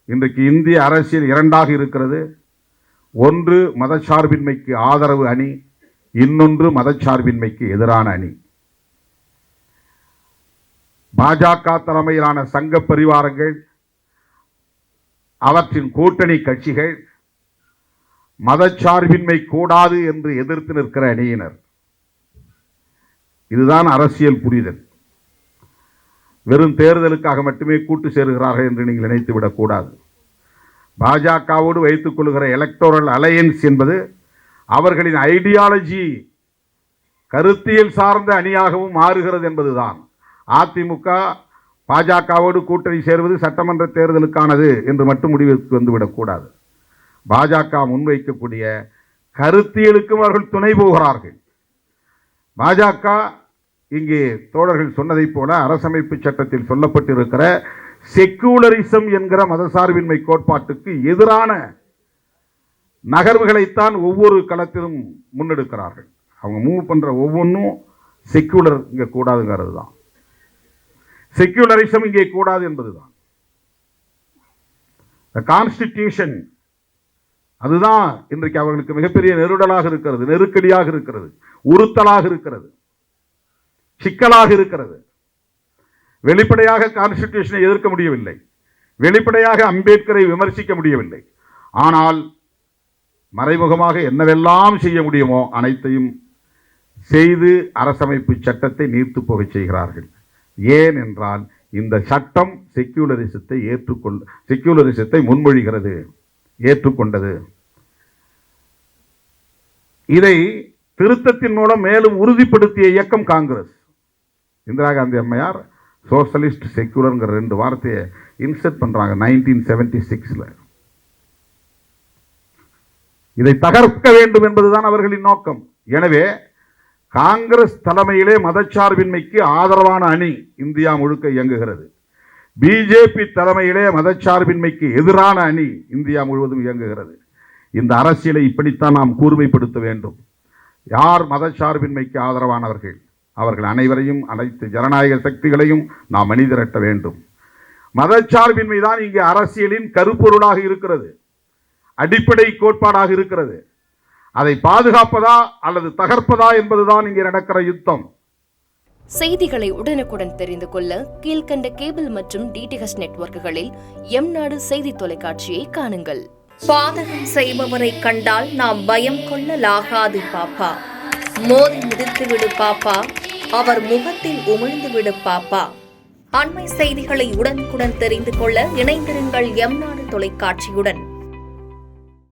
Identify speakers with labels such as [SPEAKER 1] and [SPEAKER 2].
[SPEAKER 1] இன்றைக்கு இந்திய அரசியல் இரண்டாக இருக்கிறது. ஒன்று மதச்சார்பின்மைக்கு ஆதரவு அணி, இன்னொன்று மதச்சார்பின்மைக்கு எதிரான அணி. பாஜக தலைமையிலான சங்க பரிவாரங்கள், அவற்றின் கூட்டணி கட்சிகள் மதச்சார்பின்மை கூடாது என்று எதிர்த்து நிற்கிற அணியினர். இதுதான் அரசியல் புரிதல். வெறும் தேர்தலுக்காக மட்டுமே கூட்டு சேருகிறார்கள் என்று நீங்கள் நினைத்துவிடக் கூடாது. பாஜகவோடு வைத்துக் கொள்கிற எலக்டோரல் அலையன்ஸ் என்பது அவர்களின் ஐடியாலஜி கருத்தியல் சார்ந்த அணியாகவும் மாறுகிறது என்பதுதான். அதிமுக பாஜகவோடு கூட்டணி சேர்வது சட்டமன்ற தேர்தலுக்கானது என்று மட்டும் முடிவுக்கு வந்துவிடக்கூடாது. பாஜக முன்வைக்கக்கூடிய கருத்தியலுக்கும் அவர்கள் துணை போகிறார்கள். பாஜக இங்கே தோழர்கள் சொன்னதைப் போல அரசமைப்பு சட்டத்தில் சொல்லப்பட்டிருக்கிற செக்குலரிசம் என்கிற மதசார்பின்மை கோட்பாட்டுக்கு எதிரான நகர்வுகளைத்தான் ஒவ்வொரு களத்திலும் முன்னெடுக்கிறார்கள். அவங்க மூவ் பண்ற ஒவ்வொன்றும் செக்குலர் இங்கே கூடாதுங்கிறது தான். செக்குலரிசம் இங்கே கூடாது என்பதுதான். கான்ஸ்டிடியூஷன் அதுதான் இன்றைக்கு அவர்களுக்கு மிகப்பெரிய நெருடலாக இருக்கிறது, நெருக்கடியாக இருக்கிறது, உறுத்தலாக இருக்கிறது, சிக்கலாக இருக்கிறது. வெளிப்படையாக கான்ஸ்டிடியூஷனை எதிர்க்க முடியவில்லை, வெளிப்படையாக அம்பேத்கரை விமர்சிக்க முடியவில்லை. ஆனால் மறைமுகமாக என்னவெல்லாம் செய்ய முடியுமோ அனைத்தையும் செய்து அரசமைப்பு சட்டத்தை நீர்த்து போக செய்கிறார்கள். ஏன் என்றால் இந்த சட்டம் செக்யூலரிசத்தை முன்மொழிகிறது, ஏற்றுக்கொண்டது. இதை திருத்தத்தின் மூலம் மேலும் உறுதிப்படுத்திய இயக்கம் காங்கிரஸ். இந்திரா காந்தி அம்மையார் சோசலிஸ்ட் செக்யூலர்ங்கிற 2 வார்த்தையை இன்செர்ட் பண்றாங்க 1976. இதை தகர்க்க வேண்டும் என்பதுதான் அவர்களின் நோக்கம். எனவே காங்கிரஸ் தலைமையிலே மதச்சார்பின்மைக்கு ஆதரவான அணி இந்தியா முழுக்க இயங்குகிறது. பிஜேபி தலைமையிலே மதச்சார்பின்மைக்கு எதிரான அணி இந்தியா முழுவதும் இயங்குகிறது. இந்த அரசியலை இப்படித்தான் நாம் கூர்மைப்படுத்த வேண்டும். யார் மதச்சார்பின்மைக்கு ஆதரவானவர்கள், அவர்கள் அனைவரையும், அனைத்து ஜனநாயக சக்திகளையும் நாம் அணிதிரட்ட வேண்டும். மதச்சார்பின்மை தான் இங்கே அரசியலின் கருப்பொருளாக இருக்கிறது, அடிப்படை கோட்பாடாக இருக்கிறது. அதை பாதுகாப்பதா அல்லது தகர்ப்பதா என்பதுதான் இங்கே நடக்கிற யுத்தம்.
[SPEAKER 2] செய்திகளை உடனுக்குடன் தெரிந்து கொள்ள கீழ்கண்ட கேபிள் மற்றும் டிடிஎச் நெட்வொர்க்குகளில் எம்நாடு செய்தி தொலைக்காட்சியை காணுங்கள்.
[SPEAKER 3] பாதகம் செய்பவரை கண்டால் நாம் பயம் கொள்ளலாகாது பாப்பா. மோதி மிதித்துவிடு பாப்பா, அவர் முகத்தில் உமிழ்ந்துவிடு பாப்பா. அண்மை செய்திகளை உடனுக்குடன் தெரிந்து கொள்ள இணைந்திருங்கள் எம்நாடு தொலைக்காட்சியுடன்.